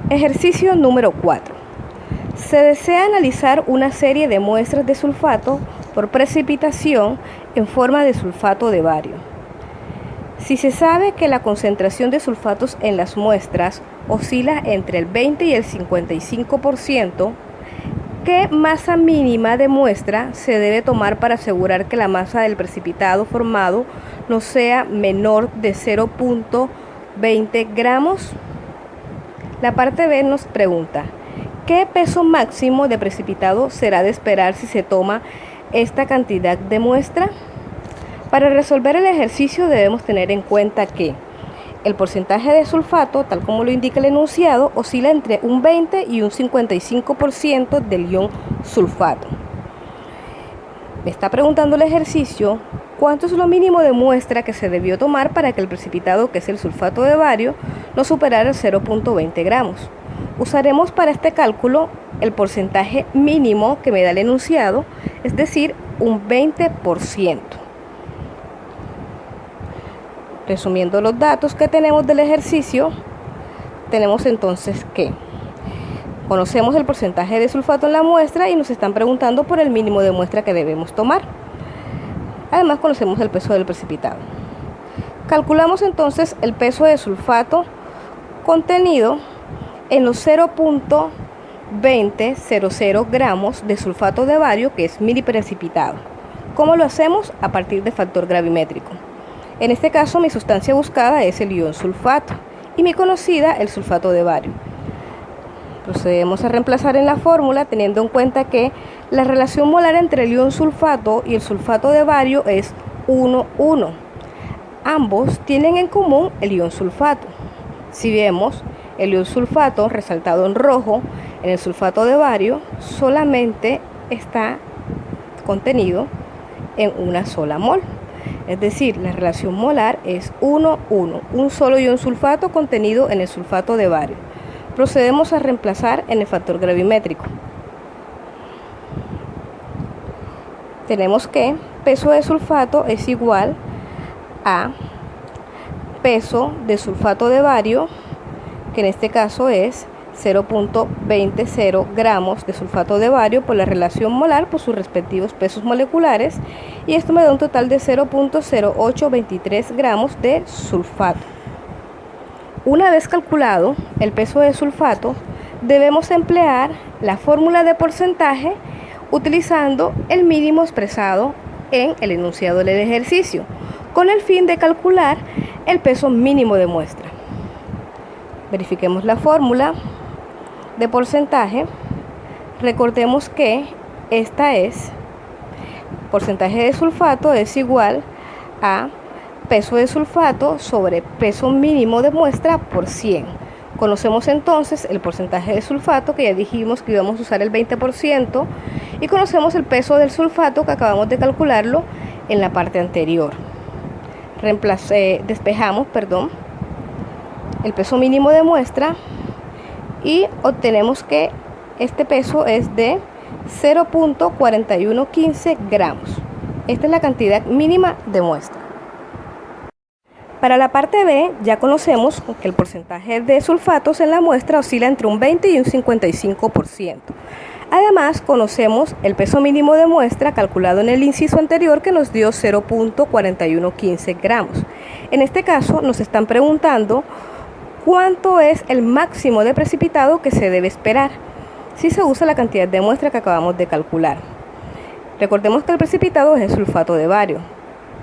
Ejercicio número 4. Se desea analizar una serie de muestras de sulfato por precipitación en forma de sulfato de bario. Si se sabe que la concentración de sulfatos en las muestras oscila entre el 20 y el 55%, ¿qué masa mínima de muestra se debe tomar para asegurar que la masa del precipitado formado no sea menor de 0.20 gramos? La parte B nos pregunta, ¿qué peso máximo de precipitado será de esperar si se toma esta cantidad de muestra? Para resolver el ejercicio debemos tener en cuenta que el porcentaje de sulfato, tal como lo indica el enunciado, oscila entre un 20 y un 55% del ion sulfato. Me está preguntando el ejercicio, ¿cuánto es lo mínimo de muestra que se debió tomar para que el precipitado, que es el sulfato de bario, no superara 0.20 gramos? Usaremos para este cálculo el porcentaje mínimo que me da el enunciado, es decir, un 20%. Resumiendo los datos que tenemos del ejercicio, tenemos entonces que conocemos el porcentaje de sulfato en la muestra y nos están preguntando por el mínimo de muestra que debemos tomar. Además, conocemos el peso del precipitado. Calculamos entonces el peso de sulfato contenido en los 0.2000 gramos de sulfato de bario, que es miliprecipitado. ¿Cómo lo hacemos? A partir de factor gravimétrico. En este caso, mi sustancia buscada es el ion sulfato y mi conocida el sulfato de bario. Procedemos a reemplazar en la fórmula teniendo en cuenta que la relación molar entre el ion sulfato y el sulfato de bario es 1:1. Ambos tienen en común el ion sulfato. Si vemos el ion sulfato resaltado en rojo en el sulfato de bario, solamente está contenido en una sola mol. Es decir, la relación molar es 1:1, un solo ion sulfato contenido en el sulfato de bario. Procedemos a reemplazar en el factor gravimétrico. Tenemos que peso de sulfato es igual a peso de sulfato de bario, que en este caso es 0.20 gramos de sulfato de bario por la relación molar por sus respectivos pesos moleculares, y esto me da un total de 0.0823 gramos de sulfato. Una vez calculado el peso de sulfato, debemos emplear la fórmula de porcentaje utilizando el mínimo expresado en el enunciado del ejercicio, con el fin de calcular el peso mínimo de muestra. Verifiquemos la fórmula de porcentaje. Recordemos que esta es porcentaje de sulfato es igual a peso de sulfato sobre peso mínimo de muestra por 100. Conocemos entonces el porcentaje de sulfato, que ya dijimos que íbamos a usar el 20%, y conocemos el peso del sulfato, que acabamos de calcularlo en la parte anterior. Despejamos el peso mínimo de muestra y obtenemos que este peso es de 0.4115 gramos. Esta es la cantidad mínima de muestra. Para la parte B, ya conocemos que el porcentaje de sulfatos en la muestra oscila entre un 20 y un 55%. Además, conocemos el peso mínimo de muestra calculado en el inciso anterior, que nos dio 0.4115 gramos. En este caso, nos están preguntando cuánto es el máximo de precipitado que se debe esperar si se usa la cantidad de muestra que acabamos de calcular. Recordemos que el precipitado es el sulfato de bario.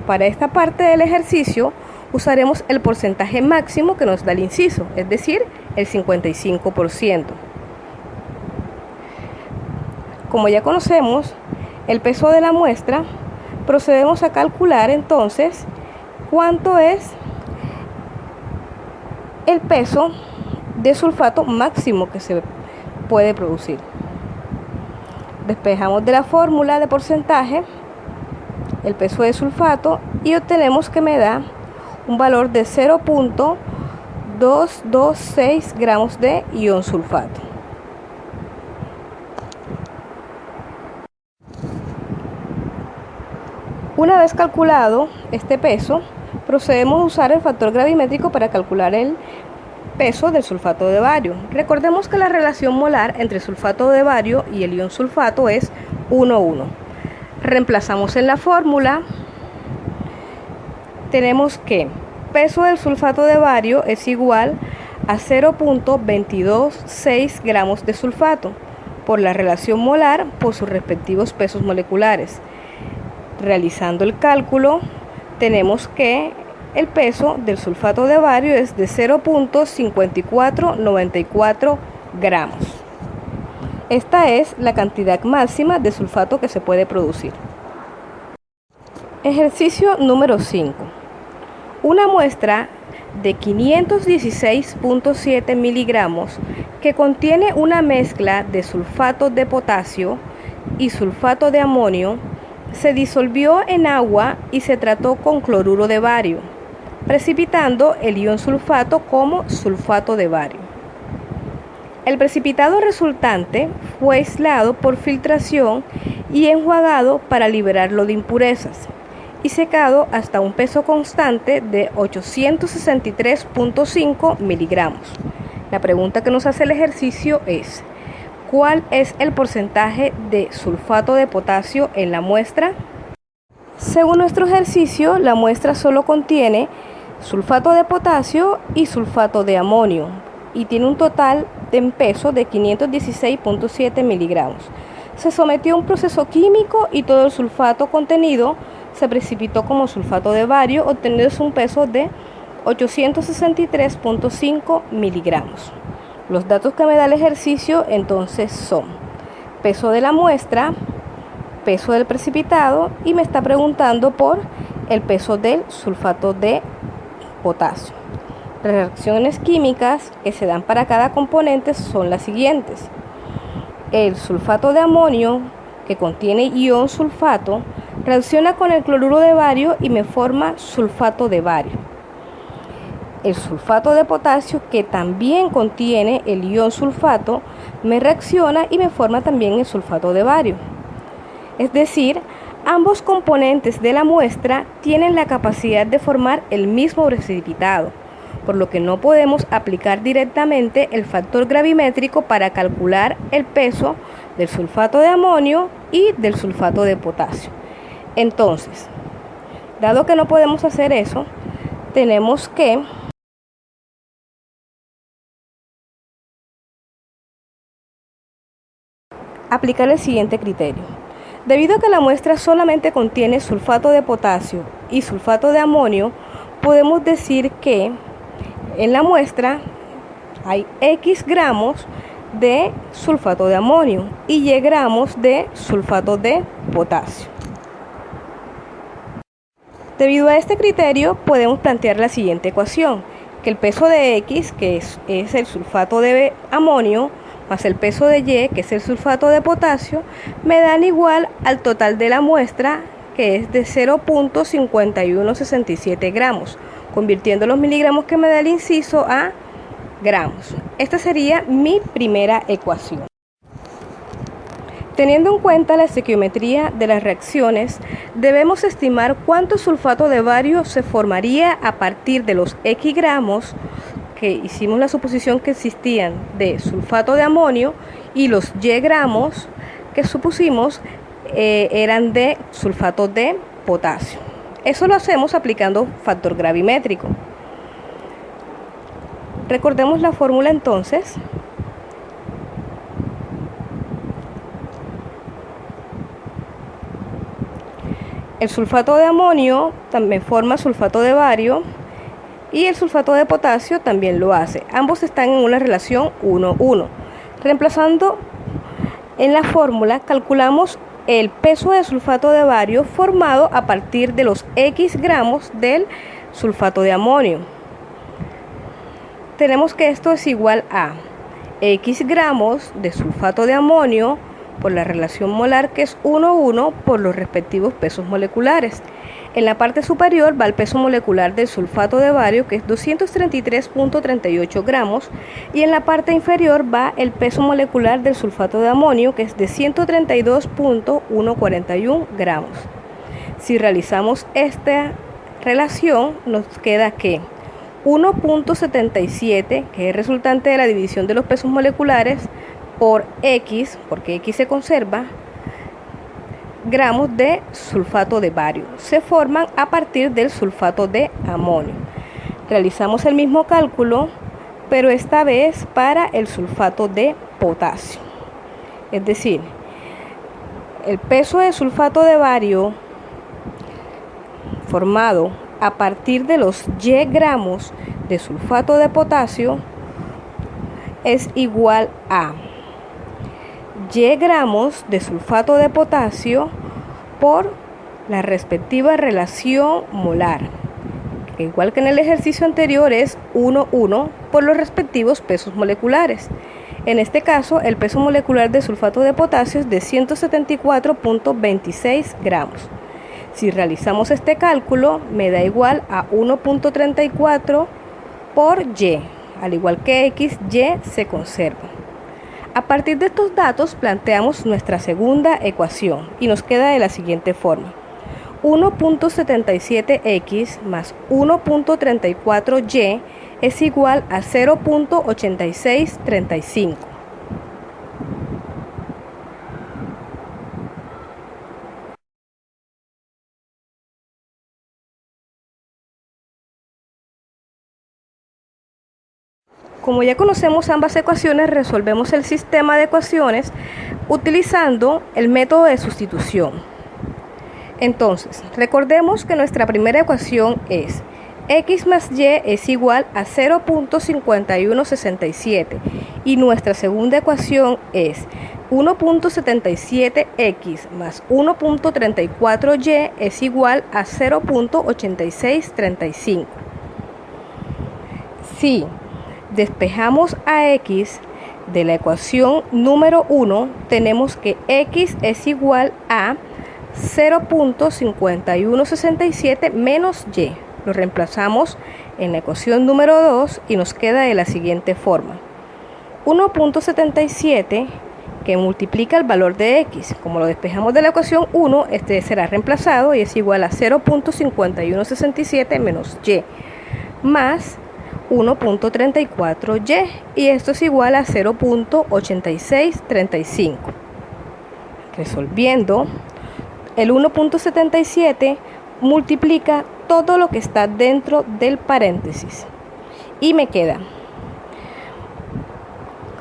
Para esta parte del ejercicio usaremos el porcentaje máximo que nos da el inciso, es decir, el 55%. Como ya conocemos el peso de la muestra, procedemos a calcular entonces cuánto es el peso de sulfato máximo que se puede producir. Despejamos de la fórmula de porcentaje el peso de sulfato y obtenemos que me da un valor de 0.226 gramos de ion sulfato. Una vez calculado este peso, procedemos a usar el factor gravimétrico para calcular el peso del sulfato de bario. Recordemos que la relación molar entre el sulfato de bario y el ion sulfato es 1:1. Reemplazamos en la fórmula. Tenemos que peso del sulfato de bario es igual a 0.226 gramos de sulfato por la relación molar por sus respectivos pesos moleculares. Realizando el cálculo, tenemos que el peso del sulfato de bario es de 0.5494 gramos. Esta es la cantidad máxima de sulfato que se puede producir. Ejercicio número 5. Una muestra de 516.7 miligramos que contiene una mezcla de sulfato de potasio y sulfato de amonio se disolvió en agua y se trató con cloruro de bario, precipitando el ion sulfato como sulfato de bario. El precipitado resultante fue aislado por filtración y enjuagado para liberarlo de impurezas y secado hasta un peso constante de 863.5 miligramos. La pregunta que nos hace el ejercicio es: ¿cuál es el porcentaje de sulfato de potasio en la muestra? Según nuestro ejercicio, la muestra solo contiene sulfato de potasio y sulfato de amonio y tiene un total en peso de 516.7 miligramos. Se sometió a un proceso químico y todo el sulfato contenido se precipitó como sulfato de bario, obteniendo un peso de 863.5 miligramos. Los datos que me da el ejercicio entonces son peso de la muestra, peso del precipitado y me está preguntando por el peso del sulfato de potasio. Las reacciones químicas que se dan para cada componente son las siguientes. El sulfato de amonio, que contiene ion sulfato, reacciona con el cloruro de bario y me forma sulfato de bario. El sulfato de potasio, que también contiene el ion sulfato, me reacciona y me forma también el sulfato de bario. Es decir, ambos componentes de la muestra tienen la capacidad de formar el mismo precipitado, por lo que no podemos aplicar directamente el factor gravimétrico para calcular el peso del sulfato de amonio y del sulfato de potasio. Entonces, dado que no podemos hacer eso, tenemos que aplicar el siguiente criterio. Debido a que la muestra solamente contiene sulfato de potasio y sulfato de amonio, podemos decir que en la muestra hay X gramos de sulfato de amonio y Y gramos de sulfato de potasio. Debido a este criterio, podemos plantear la siguiente ecuación, que el peso de X, que es el sulfato de amonio, más el peso de Y, que es el sulfato de potasio, me dan igual al total de la muestra, que es de 0.5167 gramos, convirtiendo los miligramos que me da el inciso a gramos. Esta sería mi primera ecuación. Teniendo en cuenta la estequiometría de las reacciones, debemos estimar cuánto sulfato de bario se formaría a partir de los X gramos que hicimos la suposición que existían de sulfato de amonio y los Y gramos que supusimos eran de sulfato de potasio. Eso lo hacemos aplicando factor gravimétrico. Recordemos la fórmula entonces. El sulfato de amonio también forma sulfato de bario y el sulfato de potasio también lo hace. Ambos están en una relación 1:1. Reemplazando en la fórmula, calculamos el peso de sulfato de bario formado a partir de los X gramos del sulfato de amonio. Tenemos que esto es igual a X gramos de sulfato de amonio por la relación molar, que es 1:1 por los respectivos pesos moleculares. En la parte superior va el peso molecular del sulfato de bario, que es 233.38 gramos, y en la parte inferior va el peso molecular del sulfato de amonio, que es de 132.141 gramos. Si realizamos esta relación, nos queda que 1.77, que es el resultante de la división de los pesos moleculares, por X, porque X se conserva, gramos de sulfato de bario. Se forman a partir del sulfato de amonio. Realizamos el mismo cálculo, pero esta vez para el sulfato de potasio. Es decir, el peso de sulfato de bario formado a partir de los Y gramos de sulfato de potasio es igual a Y gramos de sulfato de potasio por la respectiva relación molar, que igual que en el ejercicio anterior es 1:1 por los respectivos pesos moleculares. En este caso, el peso molecular de sulfato de potasio es de 174.26 gramos. Si realizamos este cálculo, me da igual a 1.34 por Y, al igual que X, Y se conserva. A partir de estos datos, planteamos nuestra segunda ecuación y nos queda de la siguiente forma. 1.77x más 1.34y es igual a 0.8635. Como ya conocemos ambas ecuaciones, resolvemos el sistema de ecuaciones utilizando el método de sustitución. Entonces, recordemos que nuestra primera ecuación es x más y es igual a 0.5167 y nuestra segunda ecuación es 1.77x más 1.34y es igual a 0.8635. Si despejamos a x de la ecuación número 1, tenemos que x es igual a 0.5167 menos y. Lo reemplazamos en la ecuación número 2 y nos queda de la siguiente forma. 1.77 que multiplica el valor de x. Como lo despejamos de la ecuación 1, este será reemplazado y es igual a 0.5167 menos y más 1.34y y esto es igual a 0.8635. Resolviendo, el 1.77 multiplica todo lo que está dentro del paréntesis y me queda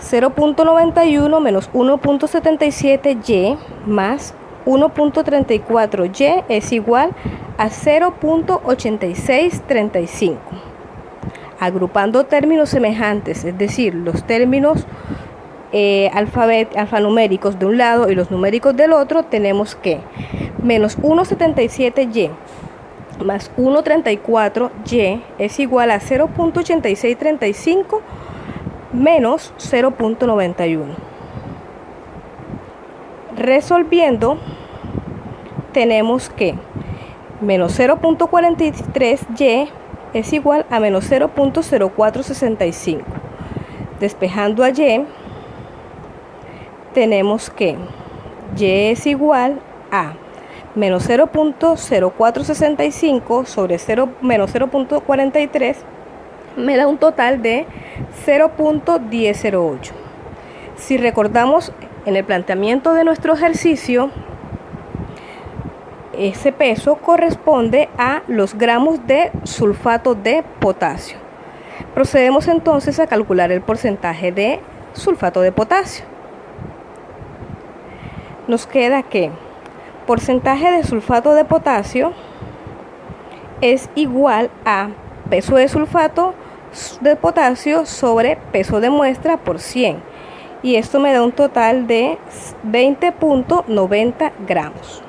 0.91 menos 1.77y más 1.34y es igual a 0.8635. Agrupando términos semejantes, es decir, los términos alfanuméricos de un lado y los numéricos del otro, tenemos que menos 1.77y más 1.34y es igual a 0.8635 menos 0.91. Resolviendo, tenemos que menos 0.43y es igual a menos 0.0465. Despejando a y, tenemos que y es igual a menos 0.0465 sobre menos 0.43 me da un total de 0.1008. Si recordamos en el planteamiento de nuestro ejercicio, ese peso corresponde a los gramos de sulfato de potasio. Procedemos entonces a calcular el porcentaje de sulfato de potasio. Nos queda que porcentaje de sulfato de potasio es igual a peso de sulfato de potasio sobre peso de muestra por 100 y esto me da un total de 20.90 gramos.